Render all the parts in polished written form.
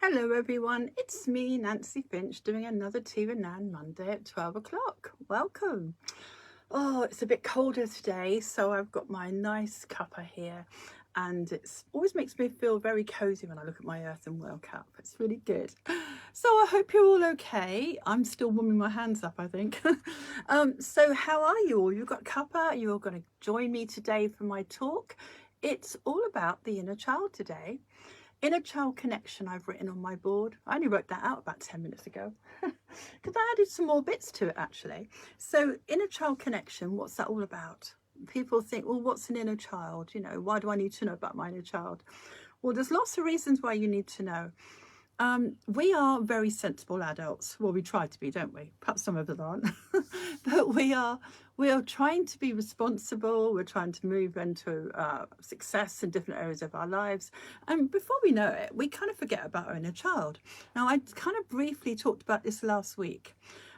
Hello everyone, it's me, Nancy Finch, doing another Tea with Nan Monday at 12 o'clock. Welcome. Oh, it's a bit colder today, so I've got my nice cuppa here, and it always makes me feel very cozy when I look at my earthenware cup. It's really good. So I hope you're all okay. I'm still warming my hands up, I think. So how are you all? You've got cuppa. You're going to join me today for my talk. It's all about the inner child today. Inner child connection I've written on my board. I only wrote that out about 10 minutes ago because I added some more bits to it actually. So inner child connection, what's that all about? People think, well, what's an inner child? You know, why do I need to know about my inner child? Well, there's lots of reasons why you need to know. We are very sensible adults. Well, we try to be, don't we? Perhaps some of us aren't. But we are trying to be responsible. We're trying to move into success in different areas of our lives. And before we know it, we kind of forget about our inner child. Now, I kind of briefly talked about this last week.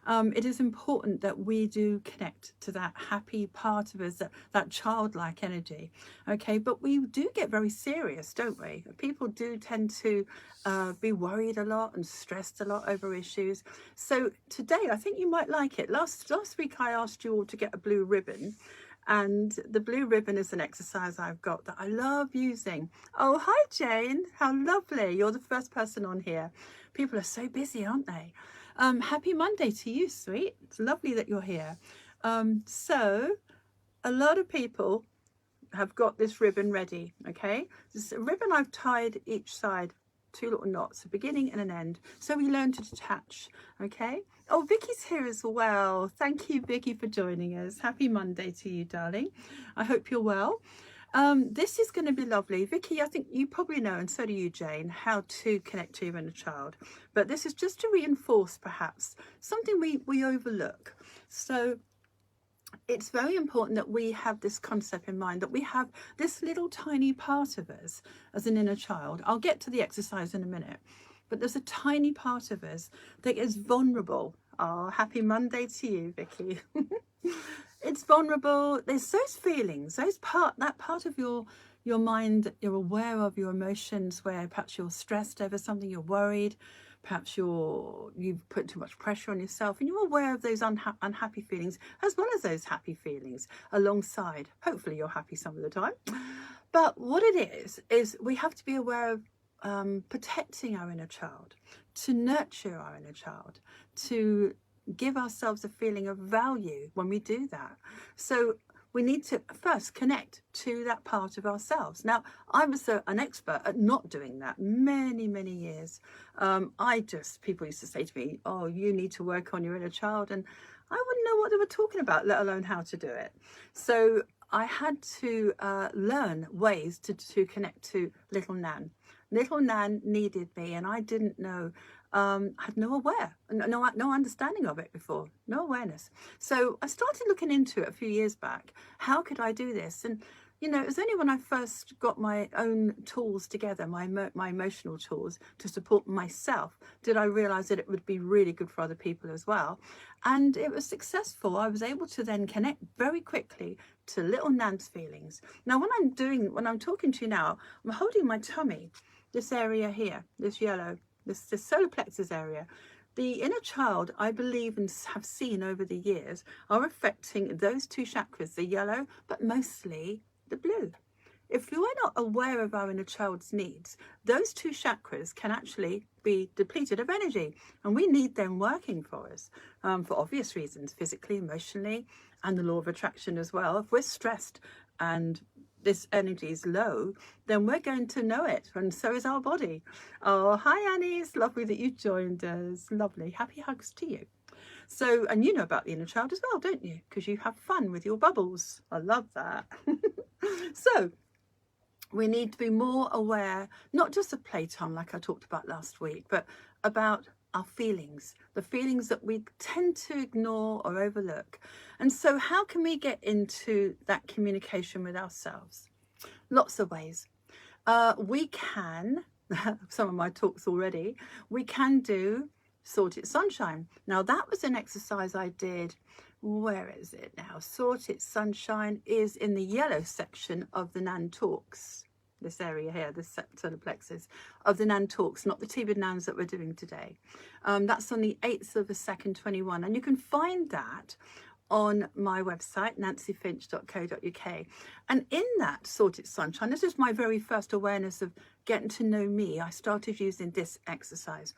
It is important that we do connect to that happy part of us, that childlike energy. Okay, but we do get very serious, don't we? People do tend to be worried a lot and stressed a lot over issues. So today, I think you might like it. Last week, I asked you all to get a blue ribbon. And the blue ribbon is an exercise I've got that I love using. Oh, hi, Jane. How lovely. You're the first person on here. People are so busy, aren't they? Happy Monday to you, sweet. It's lovely that you're here. So a lot of people have got this ribbon ready, okay? This ribbon I've tied each side, two little knots, a beginning and an end. So we learn to detach, okay? Oh, Vicky's here as well. Thank you, Vicky, for joining us. Happy Monday to you, darling. I hope you're well. This is going to be lovely. Vicky, I think you probably know, and so do you, Jane, how to connect to your inner child. But this is just to reinforce, perhaps, something we overlook. So it's very important that we have this concept in mind, that we have this little tiny part of us as an inner child. I'll get to the exercise in a minute. But there's a tiny part of us that is vulnerable. Oh, happy Monday to you, Vicky. It's vulnerable. There's those feelings, that part of your mind, you're aware of your emotions where perhaps you're stressed over something, you're worried, perhaps you've put too much pressure on yourself, and you're aware of those unhappy feelings as well as those happy feelings alongside. Hopefully you're happy some of the time. But what it is we have to be aware of protecting our inner child, to nurture our inner child, to give ourselves a feeling of value when we do that. So we need to first connect to that part of ourselves. Now, I was an expert at not doing that many years. People used to say to me, oh, you need to work on your inner child. And I wouldn't know what they were talking about, let alone how to do it. So I had to learn ways to connect to little Nan. Little Nan needed me, and I didn't know. Had no understanding of it before, no awareness. So I started looking into it a few years back. How could I do this? And you know, it was only when I first got my own tools together, my emotional tools to support myself, did I realize that it would be really good for other people as well. And it was successful. I was able to then connect very quickly to little Nan's feelings. Now, when I'm talking to you now, I'm holding my tummy, this area here, this yellow, this solar plexus area. The inner child, I believe and have seen over the years, are affecting those two chakras, the yellow, but mostly the blue. If we're not aware of our inner child's needs, those two chakras can actually be depleted of energy, and we need them working for us for obvious reasons, physically, emotionally, and the law of attraction as well. If we're stressed and this energy is low, then we're going to know it, and so is our body. Oh, hi Annie, it's lovely that you joined us. Lovely. Happy hugs to you. So, and you know about the inner child as well, don't you? Because you have fun with your bubbles. I love that. So we need to be more aware, not just of playtime like I talked about last week, but about our feelings, the feelings that we tend to ignore or overlook. And so how can we get into that communication with ourselves? Lots of ways. We can, some of my talks already, we can do Sort It Sunshine. Now that was an exercise I did. Where is it now? Sort It Sunshine is in the yellow section of the Nan Talks. this area here, this solar plexus, of the Nan Talks, not the Tea with Nans that we're doing today. That's on the 8th of the 2nd, 21. And you can find that on my website, nancyfinch.co.uk. And in that Sorted Sunshine, this is my very first awareness of getting to know me. I started using this exercise,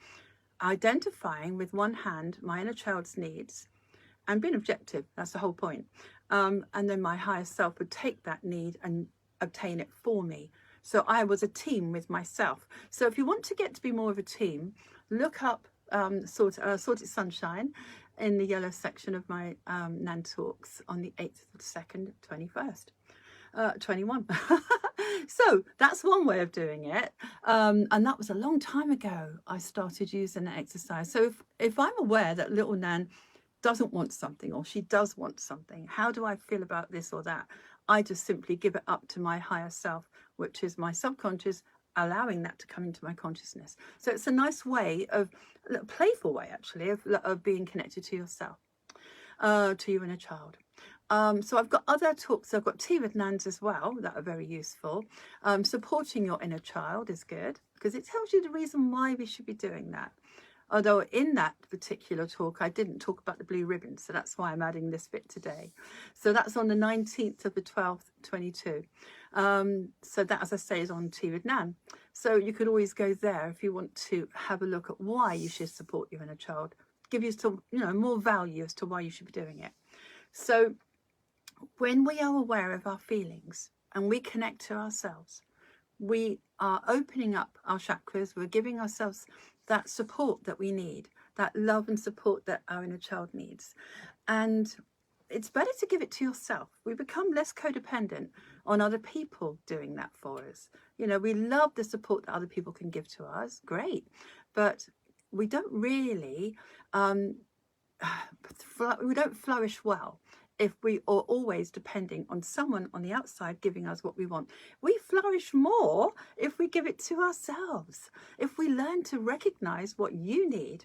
identifying with one hand my inner child's needs and being objective. That's the whole point. And then my higher self would take that need and obtain it for me. So I was a team with myself. So if you want to get to be more of a team, look up Sorted Sunshine in the yellow section of my Nan Talks on the 8th of the 2nd, 21. So that's one way of doing it. And that was a long time ago I started using that exercise. So if I'm aware that little Nan doesn't want something, or she does want something, how do I feel about this or that? I just simply give it up to my higher self, which is my subconscious, allowing that to come into my consciousness. So it's a nice way of, a playful way actually, of being connected to yourself, to your inner child. So I've got other talks. I've got Tea with Nans as well that are very useful. Supporting your inner child is good because it tells you the reason why we should be doing that. Although in that particular talk, I didn't talk about the blue ribbon. So that's why I'm adding this bit today. So that's on the 19th of the 12th, 22. So that, as I say, is on Tea with Nan. So you could always go there if you want to have a look at why you should support your inner child. Give you some, more value as to why you should be doing it. So when we are aware of our feelings and we connect to ourselves, we are opening up our chakras. We're giving ourselves that support that we need, that love and support that our inner child needs. And it's better to give it to yourself. We become less codependent on other people doing that for us. We love the support that other people can give to us. Great. But we don't really, we don't flourish well if we are always depending on someone on the outside giving us what we want. We flourish more if we give it to ourselves. If we learn to recognize what you need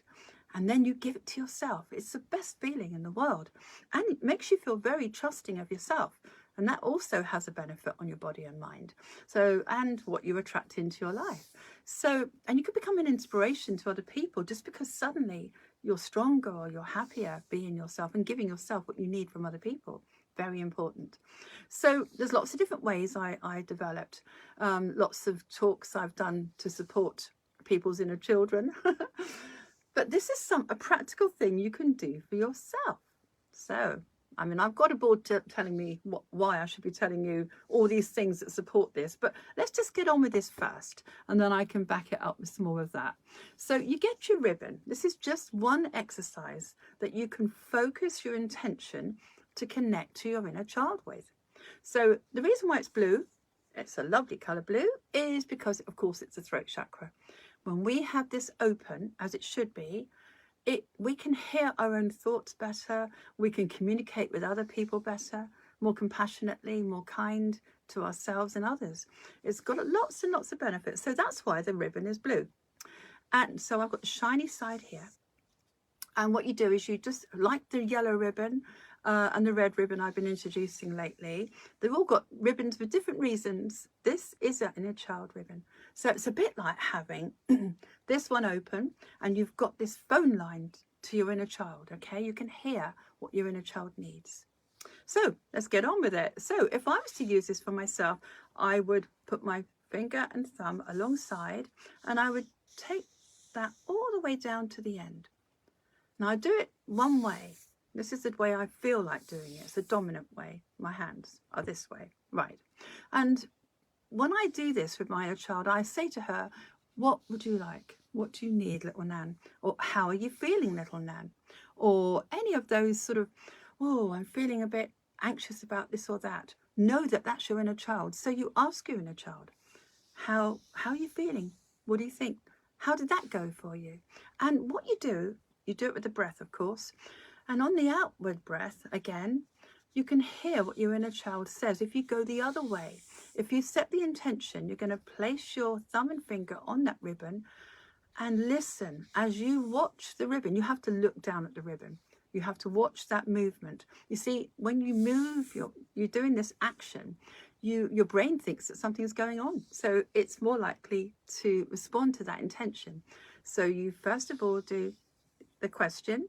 and then you give it to yourself, it's the best feeling in the world. And it makes you feel very trusting of yourself. And that also has a benefit on your body and mind. So, and what you attract into your life. So, and you could become an inspiration to other people just because suddenly you're stronger or you're happier being yourself and giving yourself what you need from other people. Very important. So there's lots of different ways I developed, lots of talks I've done to support people's inner children. But this is a practical thing you can do for yourself. So, I've got a board telling me why I should be telling you all these things that support this, but let's just get on with this first, and then I can back it up with some more of that. So you get your ribbon. This is just one exercise that you can focus your intention to connect to your inner child with. So the reason why it's blue, it's a lovely colour blue, is because, of course, it's the throat chakra. When we have this open, as it should be, we can hear our own thoughts better. We can communicate with other people better, more compassionately, more kind to ourselves and others. It's got lots and lots of benefits. So that's why the ribbon is blue. And so I've got the shiny side here. And what you do is you just, like the yellow ribbon and the red ribbon I've been introducing lately, they've all got ribbons for different reasons. This is an inner child ribbon. So it's a bit like having this one open and you've got this phone line to your inner child, okay? You can hear what your inner child needs. So let's get on with it. So if I was to use this for myself, I would put my finger and thumb alongside and I would take that all the way down to the end. Now I do it one way. This is the way I feel like doing it. It's the dominant way. My hands are this way, right? And when I do this with my inner child, I say to her, what would you like? What do you need, little Nan? Or how are you feeling, little Nan? Or any of those sort of, oh, I'm feeling a bit anxious about this or that. Know that that's your inner child. So you ask your inner child, how are you feeling? What do you think? How did that go for you? And what you do it with the breath, of course. And on the outward breath, again, you can hear what your inner child says. If you go the other way, if you set the intention, you're going to place your thumb and finger on that ribbon and listen as you watch the ribbon. You have to look down at the ribbon. You have to watch that movement. You see, when you move, you're doing this action, your brain thinks that something's going on. So it's more likely to respond to that intention. So you first of all do the question,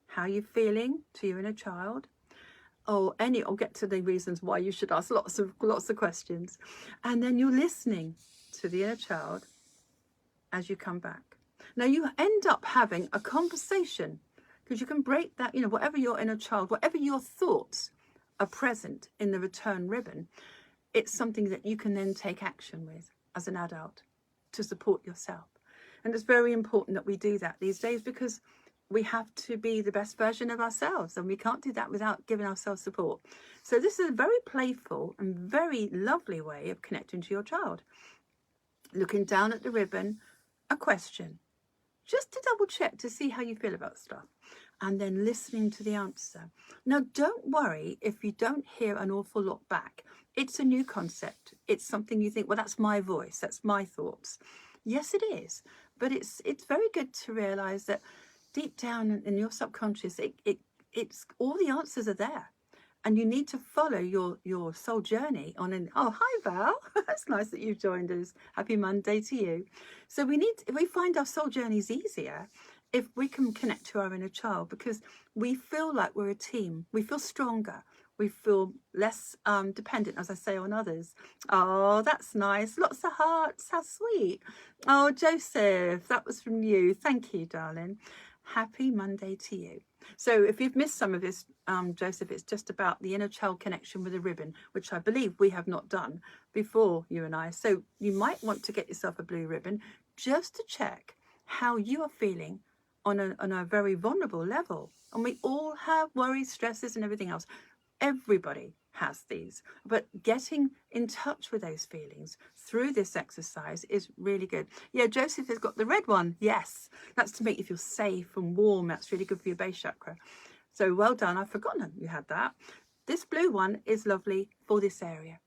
how you feeling, to your inner child, or get to the reasons why you should ask lots of questions. And then you're listening to the inner child as you come back. Now you end up having a conversation, because you can break that, whatever your inner child, whatever your thoughts are present in the return ribbon, it's something that you can then take action with as an adult to support yourself. And it's very important that we do that these days, because we have to be the best version of ourselves, and we can't do that without giving ourselves support. So this is a very playful and very lovely way of connecting to your child. Looking down at the ribbon, a question, just to double check to see how you feel about stuff, and then listening to the answer. Now, don't worry if you don't hear an awful lot back. It's a new concept. It's something you think, well, that's my voice, that's my thoughts. Yes, it is. But it's very good to realize that deep down in your subconscious, it's all the answers are there. And you need to follow your soul journey on oh, hi Val, that's nice that you've joined us. Happy Monday to you. So we find our soul journeys easier if we can connect to our inner child, because we feel like we're a team. We feel stronger. We feel less dependent, as I say, on others. Oh, that's nice. Lots of hearts. How sweet. Oh, Joseph, that was from you. Thank you, darling. Happy Monday to you. So if you've missed some of this, Joseph, it's just about the inner child connection with a ribbon, which I believe we have not done before, you and I. So you might want to get yourself a blue ribbon just to check how you are feeling on a very vulnerable level. And we all have worries, stresses and everything else. Everybody has these, but getting in touch with those feelings through this exercise is really good. Yeah, Joseph has got the red one. Yes, that's to make you feel safe and warm. That's really good for your base chakra. So well done. I've forgotten you had that. This blue one is lovely for this area,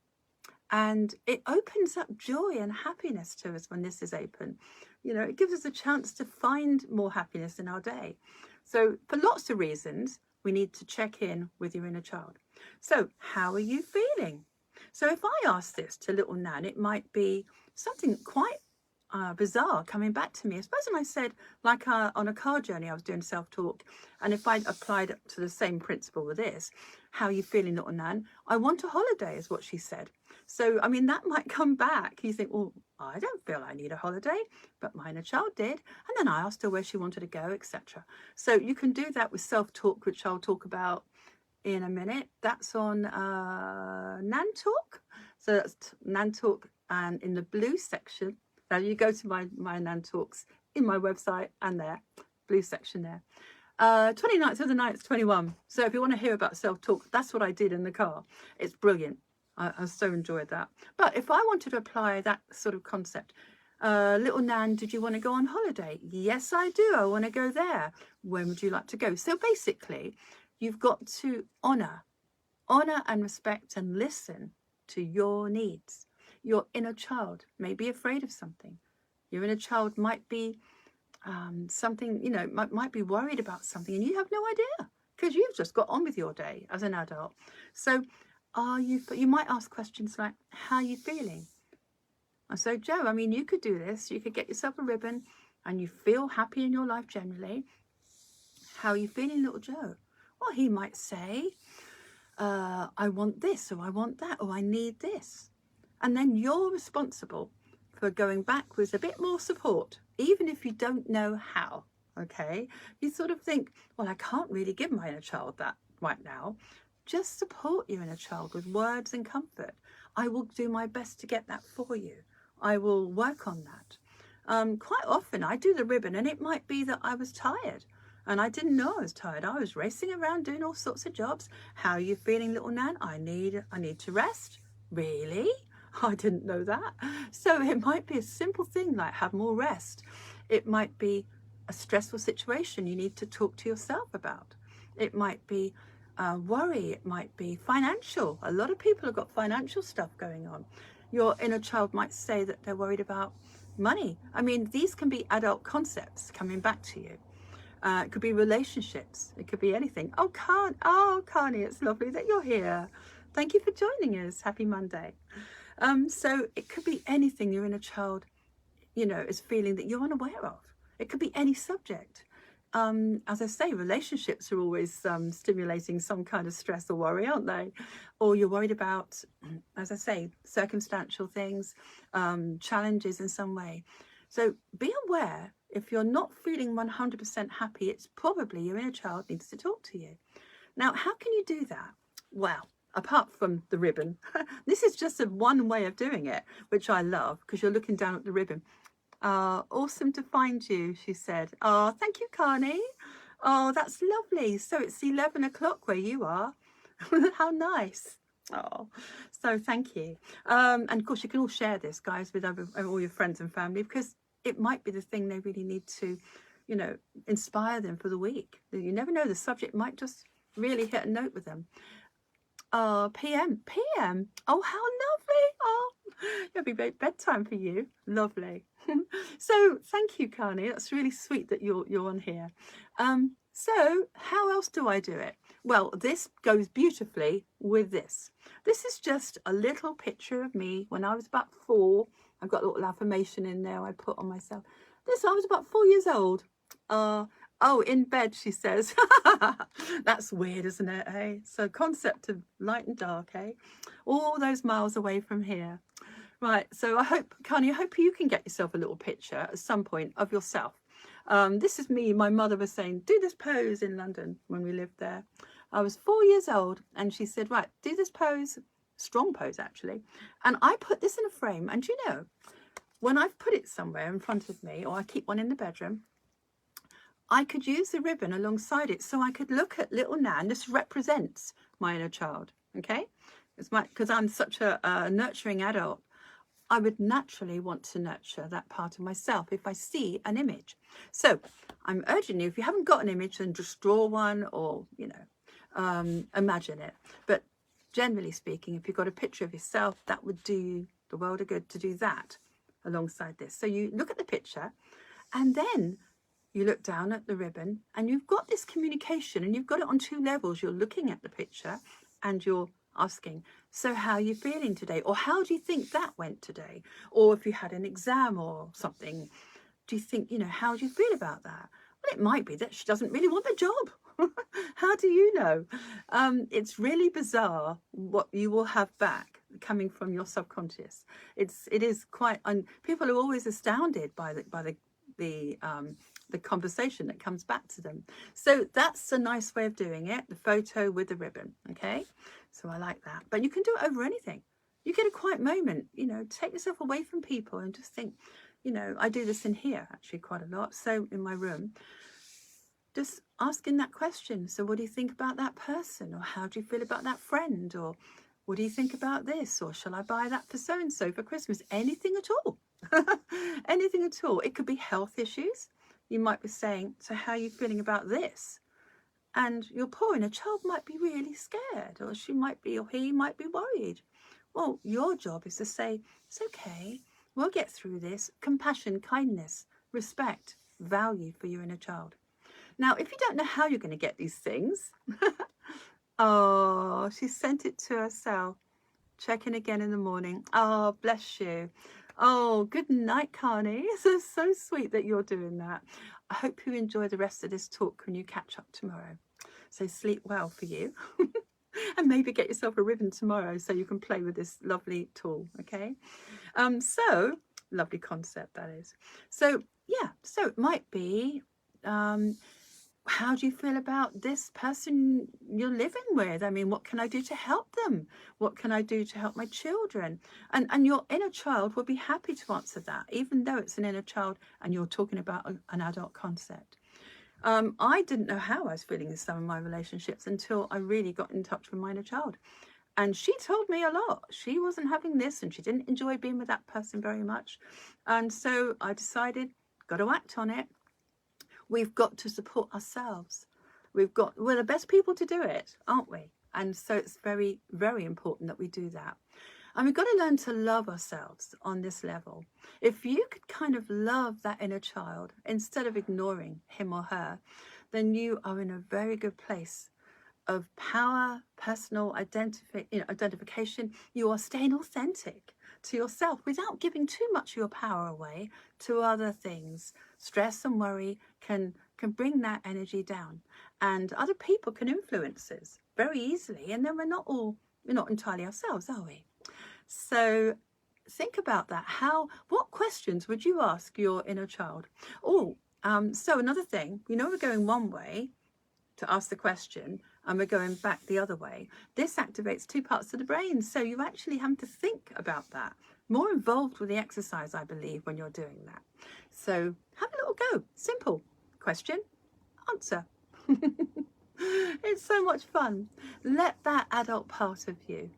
and it opens up joy and happiness to us when this is open. It gives us a chance to find more happiness in our day. So for lots of reasons, we need to check in with your inner child. So how are you feeling? So if I ask this to little Nan, it might be something quite bizarre coming back to me. I suppose when I said, like on a car journey, I was doing self-talk, and if I applied it to the same principle with this, how are you feeling, little Nan? I want a holiday is what she said. So, I mean, that might come back. You think, well, I don't feel I need a holiday, but my inner child did. And then I asked her where she wanted to go, etc. So you can do that with self-talk, which I'll talk about in a minute. That's on Nan Talk. So that's Nan Talk, and in the blue section, now you go to my Nan Talks in my website, and there, blue section there. 29th of the 9th, 21. So if you want to hear about self-talk, that's what I did in the car. It's brilliant. I so enjoyed that. But if I wanted to apply that sort of concept, little Nan, did you want to go on holiday? Yes, I do. I want to go there. When would you like to go? So basically, you've got to honor and respect and listen to your needs. Your inner child may be afraid of something. Your inner child might be something, might be worried about something, and you have no idea because you've just got on with your day as an adult. So you might ask questions like, how are you feeling? And so, Joe, I mean, you could do this. You could get yourself a ribbon and you feel happy in your life generally. How are you feeling, little Joe? Well, he might say, I want this, or I want that, or I need this. And then you're responsible for going back with a bit more support, even if you don't know how, okay? You sort of think, well, I can't really give my inner child that right now. Just support your inner child with words and comfort. I will do my best to get that for you. I will work on that. Quite often I do the ribbon and it might be that I was tired and I didn't know I was tired. I was racing around doing all sorts of jobs. How are you feeling, little Nan? I need to rest. Really? I didn't know that. So it might be a simple thing like have more rest. It might be a stressful situation you need to talk to yourself about. It might be worry. It might be financial. A lot of people have got financial stuff going on. Your inner child might say that they're worried about money. I mean, these can be adult concepts coming back to you. It could be relationships. It could be anything. Oh, Carney, it's lovely that you're here. Thank you for joining us. Happy Monday. So it could be anything your inner child, is feeling that you're unaware of. It could be any subject. As I say, relationships are always stimulating some kind of stress or worry, aren't they? Or you're worried about, as I say, circumstantial things, challenges in some way. So be aware, if you're not feeling 100% happy, it's probably your inner child needs to talk to you. Now, how can you do that? Well, apart from the ribbon, this is just one way of doing it, which I love, because you're looking down at the ribbon. Awesome to find you, she said. Oh, thank you, Carney. Oh, that's lovely. So it's 11 o'clock where you are. How nice. Oh, so thank you. And of course, you can all share this, guys, with all your friends and family, because it might be the thing they really need to, inspire them for the week. You never know, the subject might just really hit a note with them. PM. Oh, how lovely. Oh, it'll be bedtime for you. Lovely. So thank you, Carney. That's really sweet that you're on here. So how else do I do it? Well, this goes beautifully with this. This is just a little picture of me when I was about 4. I've got a little affirmation in there I put on myself. I was about 4 years old. Oh, in bed, she says. That's weird, isn't it, eh? So concept of light and dark, eh? All those miles away from here. Right, so Carney, I hope you can get yourself a little picture at some point of yourself. This is me. My mother was saying, do this pose in London when we lived there. I was 4 years old, and she said, right, do this pose, strong pose, actually. And I put this in a frame, and when I've put it somewhere in front of me, or I keep one in the bedroom, I could use the ribbon alongside it, so I could look at little Nan. This represents my inner child, okay? Because I'm such a nurturing adult, I would naturally want to nurture that part of myself if I see an image. So I'm urging you, if you haven't got an image, then just draw one, or, imagine it. But generally speaking, if you've got a picture of yourself, that would do you the world of good to do that alongside this. So you look at the picture, and then you look down at the ribbon, and you've got this communication, and you've got it on 2 levels. You're looking at the picture, and you're asking, so how are you feeling today? Or how do you think that went today? Or if you had an exam or something, do you think, how do you feel about that? Well, it might be that she doesn't really want the job. How do you know? It's really bizarre what you will have back coming from your subconscious. It is quite, people are always astounded by the conversation that comes back to them. So that's a nice way of doing it, the photo with the ribbon, okay? So I like that. But you can do it over anything. You get a quiet moment, take yourself away from people and just think, I do this in here actually quite a lot. So in my room, just asking that question. So what do you think about that person? Or how do you feel about that friend? Or what do you think about this? Or shall I buy that for so-and-so for Christmas? Anything at all. Anything at all. It could be health issues. You might be saying, so how are you feeling about this? And your poor inner child might be really scared, or she might be, or he might be worried. Well, your job is to say, it's okay, we'll get through this. Compassion, kindness, respect, value for your inner child. Now, if you don't know how you're going to get these things, oh, she sent it to herself. Checking again in the morning. Oh, bless you. Oh, good night, Carney. It's so sweet that you're doing that. I hope you enjoy the rest of this talk when you catch up tomorrow. So sleep well for you. And maybe get yourself a ribbon tomorrow so you can play with this lovely tool, okay? So, lovely concept that is. So, yeah, so it might be, how do you feel about this person you're living with? I mean, what can I do to help them? What can I do to help my children? And your inner child will be happy to answer that, even though it's an inner child and you're talking about an adult concept. I didn't know how I was feeling in some of my relationships until I really got in touch with my inner child. And she told me a lot. She wasn't having this and she didn't enjoy being with that person very much. And so I decided, got to act on it. We've got to support ourselves. We're the best people to do it, aren't we? And so it's very, very important that we do that. And we've got to learn to love ourselves on this level. If you could kind of love that inner child instead of ignoring him or her, then you are in a very good place of power, personal identification. You are staying authentic to yourself without giving too much of your power away to other things. Stress and worry can bring that energy down, and other people can influence us very easily, and then we're not entirely ourselves, are we? So think about that. What questions would you ask your inner child? So another thing, we're going one way to ask the question and we're going back the other way. This activates two parts of the brain, so you actually have to think about that. More involved with the exercise, I believe, when you're doing that. So have a little go. Simple. Question, answer. It's so much fun. Let that adult part of you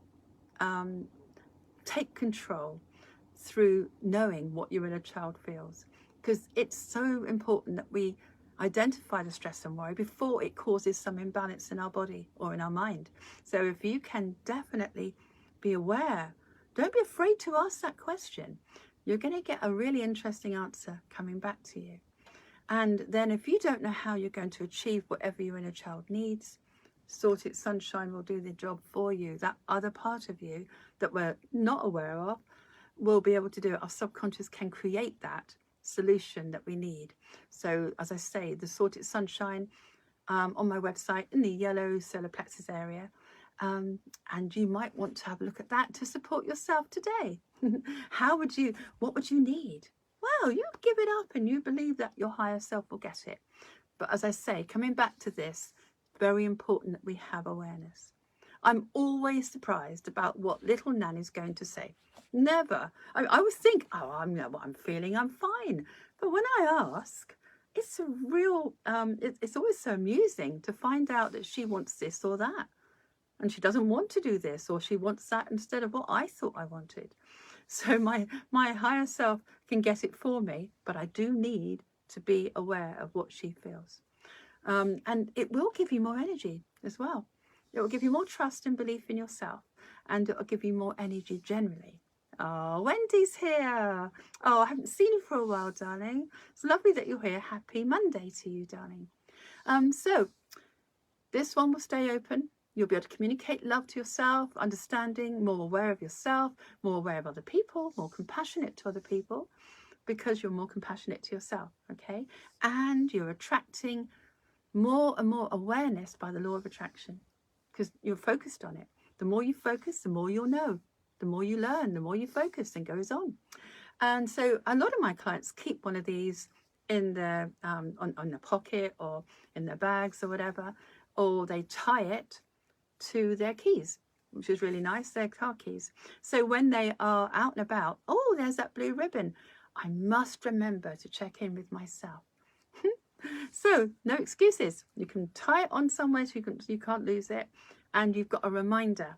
take control through knowing what your inner child feels, because it's so important that we identify the stress and worry before it causes some imbalance in our body or in our mind. So if you can definitely be aware, don't be afraid to ask that question. You're going to get a really interesting answer coming back to you. And then if you don't know how you're going to achieve whatever your inner child needs, Sorted Sunshine will do the job for you. That other part of you that we're not aware of will be able to do it. Our subconscious can create that solution that we need. So as I say, the Sorted Sunshine on my website in the yellow solar plexus area, and you might want to have a look at that to support yourself today. What would you need? Well, you give it up and you believe that your higher self will get it. But as I say, coming back to this, very important that we have awareness. I'm always surprised about what little Nan is going to say. Never. I always think, I'm feeling, I'm fine. But when I ask, it's a real, it's always so amusing to find out that she wants this or that. And she doesn't want to do this, or she wants that instead of what I thought I wanted. So my higher self can get it for me, but I do need to be aware of what she feels. And it will give you more energy as well. It will give you more trust and belief in yourself, and it will give you more energy generally. Oh, Wendy's here. Oh, I haven't seen you for a while, darling. It's lovely that you're here. Happy Monday to you, darling. So this one will stay open. You'll be able to communicate love to yourself, understanding, more aware of yourself, more aware of other people, more compassionate to other people, because you're more compassionate to yourself, okay? And you're attracting more and more awareness by the law of attraction, because you're focused on it. The more you focus, the more you'll know. The more you learn, the more you focus, and goes on. And so a lot of my clients keep one of these in their on their pocket or in their bags or whatever, or they tie it to their keys, which is really nice, their car keys. So when they are out and about, oh, there's that blue ribbon. I must remember to check in with myself. So no excuses. You can tie it on somewhere so you can't lose it, and you've got a reminder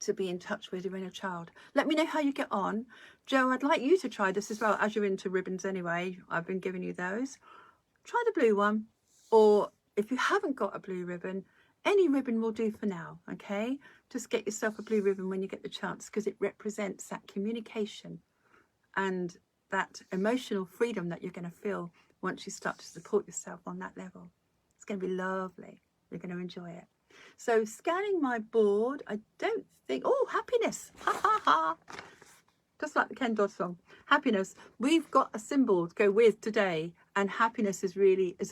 to be in touch with your inner child. Let me know how you get on. Joe, I'd like you to try this as well, as you're into ribbons anyway. I've been giving you those. Try the blue one, or if you haven't got a blue ribbon, any ribbon will do for now, okay? Just get yourself a blue ribbon when you get the chance, because it represents that communication and that emotional freedom that you're going to feel once you start to support yourself on that level. It's going to be lovely. You're going to enjoy it. So scanning my board, I don't think, oh, happiness, ha ha ha. Just like the Ken Dodd song, happiness. We've got a symbol to go with today, and happiness is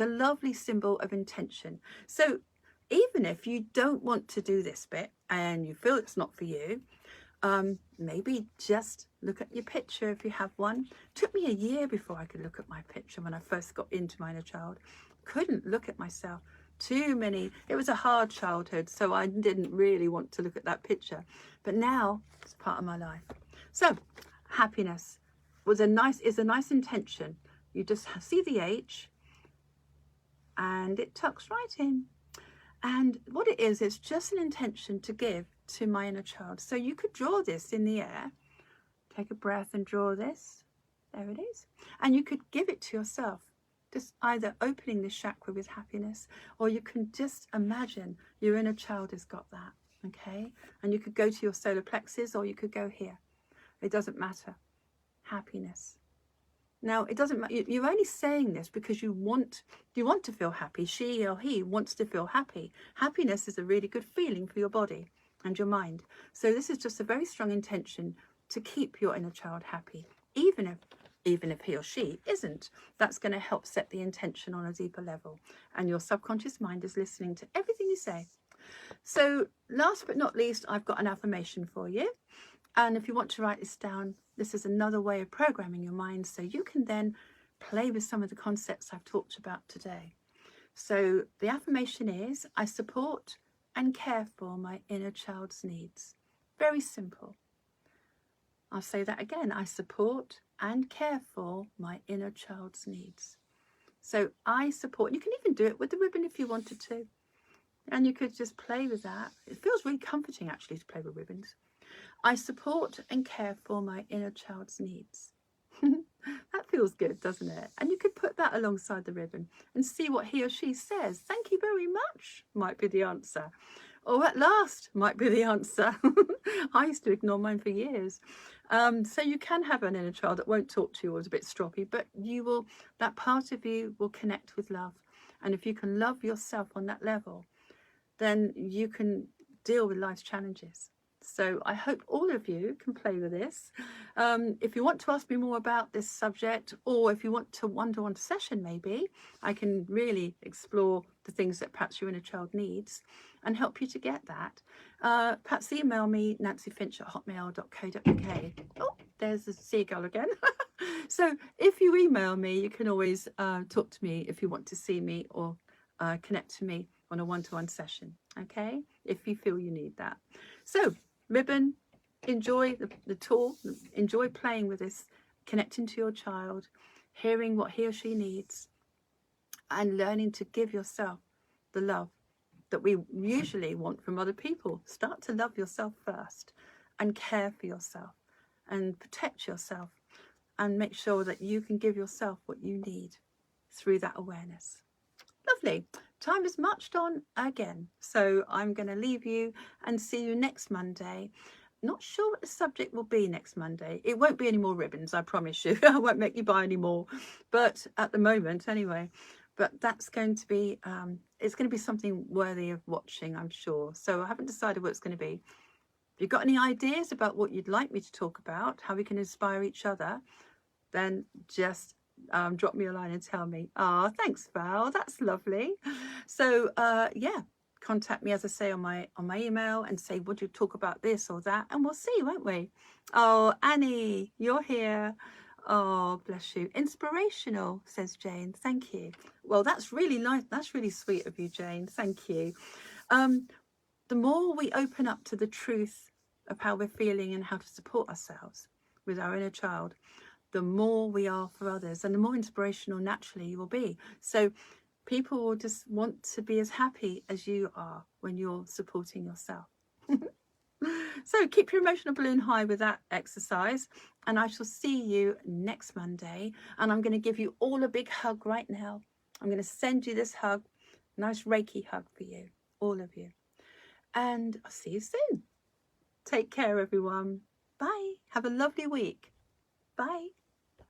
a lovely symbol of intention. So even if you don't want to do this bit and you feel it's not for you, maybe just look at your picture if you have one. It took me a year before I could look at my picture when I first got into my inner child. Couldn't look at myself. It was a hard childhood, so I didn't really want to look at that picture. But now it's part of my life. So happiness is a nice intention. You just see the H and it tucks right in. And what it is, it's just an intention to give to my inner child. So you could draw this in the air. Take a breath and draw this. There it is. And you could give it to yourself. Just either opening this chakra with happiness, or you can just imagine your inner child has got that, okay? And you could go to your solar plexus, or you could go here. It doesn't matter. Happiness. Now, it doesn't matter. You're only saying this because you want to feel happy. She or he wants to feel happy. Happiness is a really good feeling for your body and your mind. So this is just a very strong intention to keep your inner child happy, even if he or she isn't. That's going to help set the intention on a deeper level. And your subconscious mind is listening to everything you say. So last but not least, I've got an affirmation for you. And if you want to write this down, this is another way of programming your mind so you can then play with some of the concepts I've talked about today. So the affirmation is, I support and care for my inner child's needs. Very simple. I'll say that again. I support and care for my inner child's needs. So I support, you can even do it with the ribbon if you wanted to. And you could just play with that. It feels really comforting actually to play with ribbons. I support and care for my inner child's needs. That feels good, doesn't it? And you could put that alongside the ribbon and see what he or she says. Thank you very much might be the answer. Or at last might be the answer. I used to ignore mine for years. So you can have an inner child that won't talk to you or is a bit stroppy, but that part of you will connect with love. And if you can love yourself on that level, then you can deal with life's challenges. So I hope all of you can play with this. If you want to ask me more about this subject, or if you want to one-to-one session maybe, I can really explore the things that perhaps your inner child needs and help you to get that. Perhaps email me, nancyfinch@hotmail.co.uk. Oh, there's a seagull again. So if you email me, you can always talk to me if you want to see me or connect to me on a one-to-one session, okay, if you feel you need that. So ribbon, enjoy the tool, enjoy playing with this, connecting to your child, hearing what he or she needs, and learning to give yourself the love that we usually want from other people. Start to love yourself first and care for yourself and protect yourself and make sure that you can give yourself what you need through that awareness. Lovely. Time has marched on again, so I'm going to leave you and see you next Monday. Not sure what the subject will be next Monday. It won't be any more ribbons, I promise you. I won't make you buy any more, but at the moment anyway. But that's going to be, it's going to be something worthy of watching, I'm sure. So I haven't decided what it's going to be. If you've got any ideas about what you'd like me to talk about, how we can inspire each other, then just drop me a line and tell me. Thanks, Val, that's lovely. So yeah, contact me, as I say, on my email and say, would you talk about this or that, and we'll see, won't we? Oh, Annie, you're here. Oh, bless you. Inspirational, says Jane. Thank you. Well, that's really nice. That's really sweet of you, Jane. Thank you. The more we open up to the truth of how we're feeling and how to support ourselves with our inner child, the more we are for others and the more inspirational naturally you will be. So people will just want to be as happy as you are when you're supporting yourself. So keep your emotional balloon high with that exercise, and I shall see you next Monday. And I'm going to give you all a big hug right now. I'm going to send you this hug, nice Reiki hug for you, all of you. And I'll see you soon. Take care, everyone. Bye. Have a lovely week. Bye.